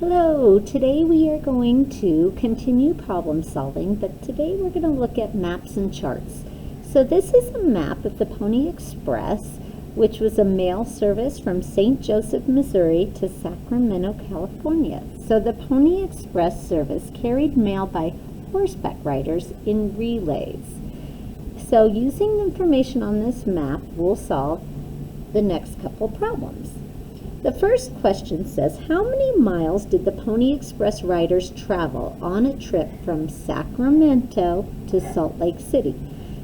Hello, today we are going to continue problem solving, but today we're going to look at maps and charts. So this is a map of the Pony Express, which was a mail service from St. Joseph, Missouri to Sacramento, California. So the Pony Express service carried mail by horseback riders in relays. So using the information on this map, we'll solve the next couple problems. The first question says, how many miles did the Pony Express riders travel on a trip from Sacramento to Salt Lake City?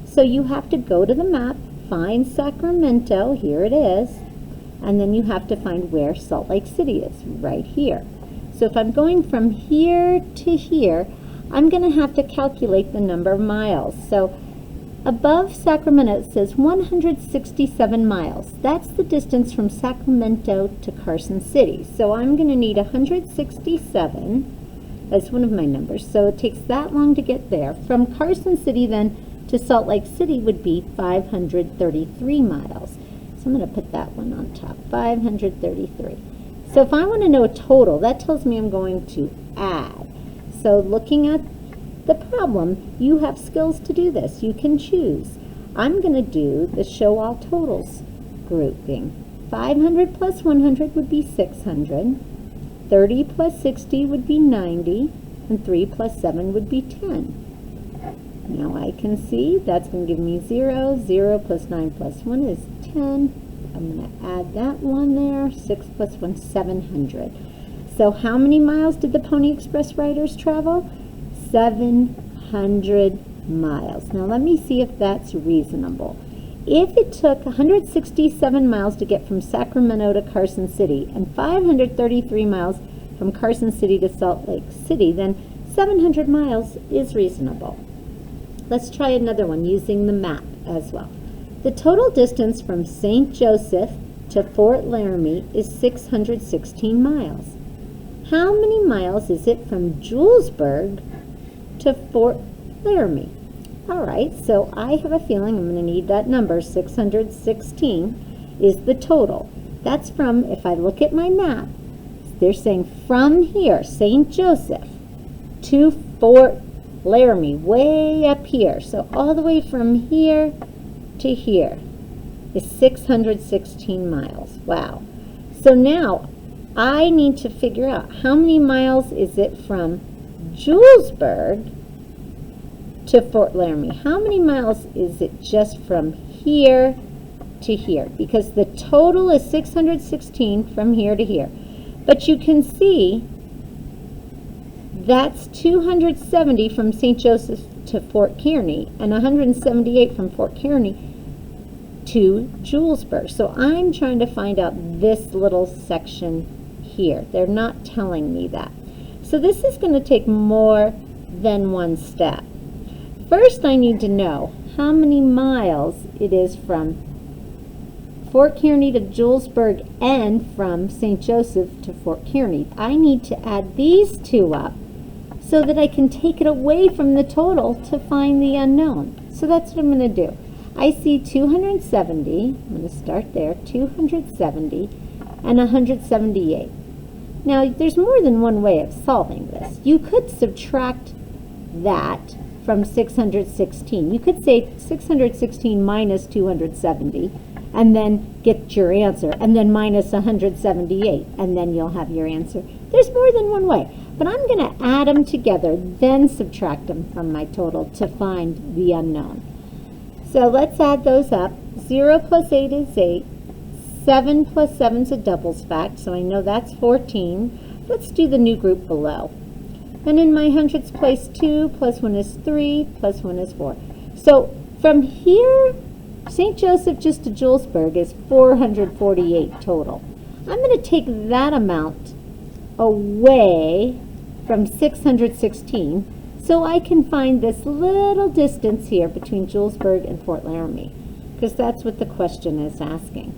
So you have to go to the map, find Sacramento, here it is, and then you have to find where Salt Lake City is, right here. So if I'm going from here to here, I'm going to have to calculate the number of miles. So above Sacramento, it says 167 miles. That's the distance from Sacramento to Carson City. So I'm going to need 167 as one of my numbers. So it takes that long to get there. From Carson City then to Salt Lake City would be 533 miles. So I'm going to put that one on top, 533. So if I want to know a total, that tells me I'm going to add. So looking at the problem, you have skills to do this. You can choose. I'm going to do the show all totals grouping. 500 plus 100 would be 600. 30 plus 60 would be 90. And 3 plus 7 would be 10. Now I can see that's going to give me 0. 0 plus 9 plus 1 is 10. I'm going to add that one there. 6 plus 1, 700. So how many miles did the Pony Express riders travel? 700 miles. Now let me see if that's reasonable. If it took 167 miles to get from Sacramento to Carson City and 533 miles from Carson City to Salt Lake City, then 700 miles is reasonable. Let's try another one using the map as well. The total distance from St. Joseph to Fort Laramie is 616 miles. How many miles is it from Julesburg to Fort Laramie? All right, so I have a feeling I'm going to need that number. 616 is the total. That's from, if I look at my map, they're saying from here, St. Joseph, to Fort Laramie, way up here. So all the way from here to here is 616 miles. Wow. So now I need to figure out how many miles is it from Julesburg to Fort Laramie. How many miles is it just from here to here? Because the total is 616 from here to here. But you can see that's 270 from St. Joseph to Fort Kearney and 178 from Fort Kearney to Julesburg. So I'm trying to find out this little section here. They're not telling me that. So this is going to take more than one step. First, I need to know how many miles it is from Fort Kearney to Julesburg and from St. Joseph to Fort Kearney. I need to add these two up so that I can take it away from the total to find the unknown. So that's what I'm going to do. I see 270. I'm going to start there. 270 and 178. Now, there's more than one way of solving this. You could subtract that from 616. You could say 616 minus 270 and then get your answer, and then minus 178, and then you'll have your answer. There's more than one way, but I'm going to add them together, then subtract them from my total to find the unknown. So let's add those up. 0 plus 8 is 8. 7 plus 7 is a doubles fact, so I know that's 14. Let's do the new group below. And in my hundreds place 2, plus 1 is 3, plus 1 is 4. So from here, St. Joseph just to Julesburg is 448 total. I'm going to take that amount away from 616 so I can find this little distance here between Julesburg and Fort Laramie, because that's what the question is asking.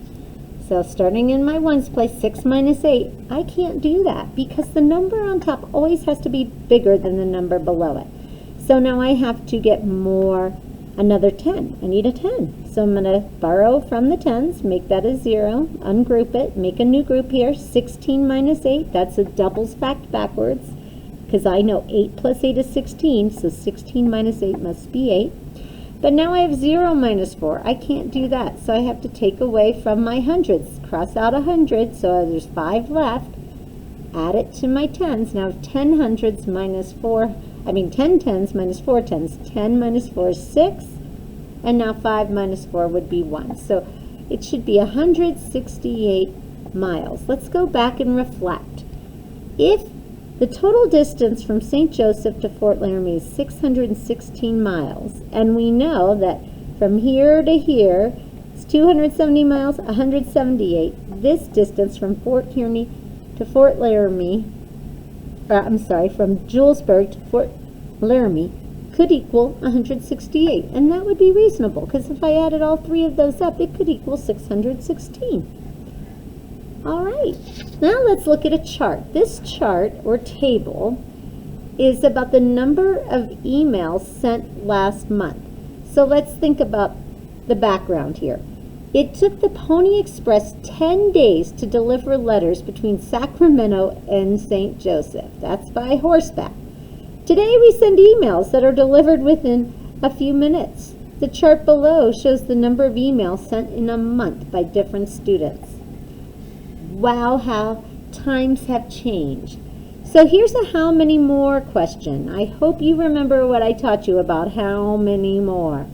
So starting in my ones place, 6 minus 8, I can't do that because the number on top always has to be bigger than the number below it. So now I have to get more another 10. I need a 10. So I'm going to borrow from the 10s, make that a 0, ungroup it, make a new group here. 16 minus 8, that's a doubles fact backwards, because I know 8 plus 8 is 16, so 16 minus 8 must be 8. But now I have 0 minus 4. I can't do that, so I have to take away from my hundreds. Cross out 100, so there's 5 left. Add it to my 10s. Now 10 hundreds minus 10 tens minus 4 tens. 10 minus 4 is 6, and now 5 minus 4 would be 1. So it should be 168 miles. Let's go back and reflect. If the total distance from St. Joseph to Fort Laramie is 616 miles, and we know that from here to here is 270 miles, 178. This distance from Fort Kearny to Fort Laramie, from Julesburg to Fort Laramie could equal 168, and that would be reasonable, because if I added all three of those up, it could equal 616. All right, now let's look at a chart. This chart or table is about the number of emails sent last month. So let's think about the background here. It took the Pony Express 10 days to deliver letters between Sacramento and St. Joseph. That's by horseback. Today we send emails that are delivered within a few minutes. The chart below shows the number of emails sent in a month by different students. Wow, how times have changed. So here's a how many more question. I hope you remember what I taught you about how many more.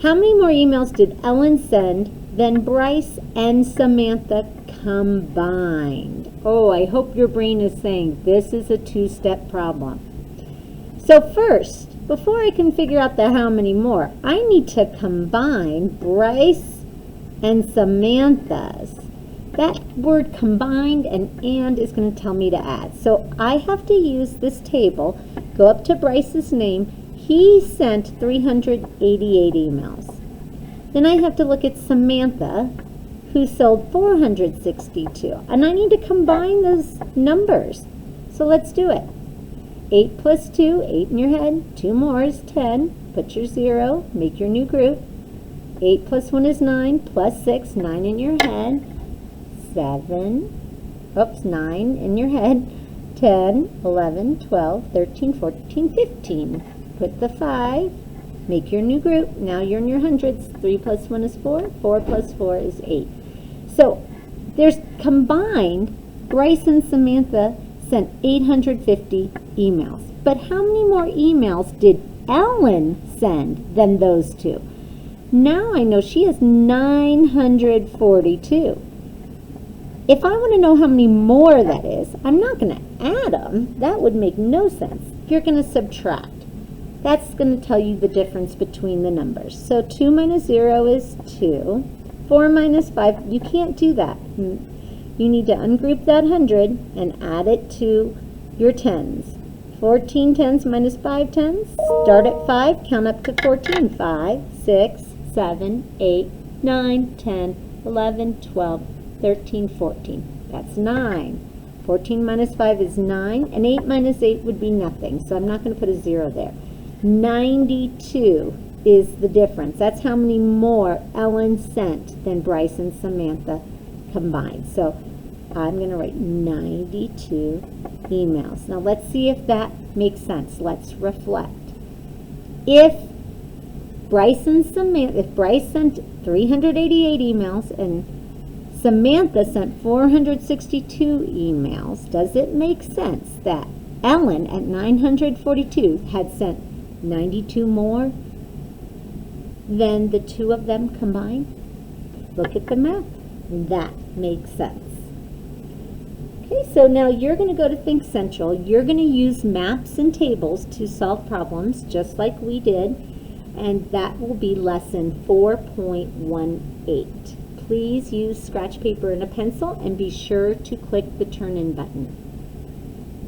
How many more emails did Ellen send than Bryce and Samantha combined? Oh, I hope your brain is saying this is a two-step problem. So first, before I can figure out the how many more, I need to combine Bryce and Samantha's. That word combined and is going to tell me to add. So I have to use this table, go up to Bryce's name. He sent 388 emails. Then I have to look at Samantha, who sold 462. And I need to combine those numbers. So let's do it. 8 plus 2, 8 in your head. 2 more is 10. Put your 0, make your new group. 8 plus 1 is 9, plus 6, 9 in your head. 9 in your head. 10, 11, 12, 13, 14, 15. Put the 5, make your new group. Now you're in your hundreds. 3 plus 1 is 4, 4 plus 4 is 8. So there's combined, Bryce and Samantha sent 850 emails. But how many more emails did Ellen send than those two? Now I know she has 942. If I want to know how many more that is, I'm not going to add them. That would make no sense. You're going to subtract. That's going to tell you the difference between the numbers. So 2 minus 0 is 2. 4 minus 5, you can't do that. You need to ungroup that 100 and add it to your tens. 14 tens minus 5 tens. Start at 5, count up to 14. 5, 6, 7, 8, 9, 10, 11, 12, 13, 14. That's 9. 14 minus 5 is 9, and 8 minus 8 would be nothing, so I'm not going to put a 0 there. 92 is the difference. That's how many more Ellen sent than Bryce and Samantha combined. So I'm going to write 92 emails. Now let's see if that makes sense. Let's reflect. If Bryce sent 388 emails and Samantha sent 462 emails, does it make sense that Ellen at 942 had sent 92 more than the two of them combined? Look at the math. That makes sense. Okay, so now you're going to go to Think Central. You're going to use maps and tables to solve problems just like we did, and that will be lesson 4.18. Please use scratch paper and a pencil and be sure to click the turn in button.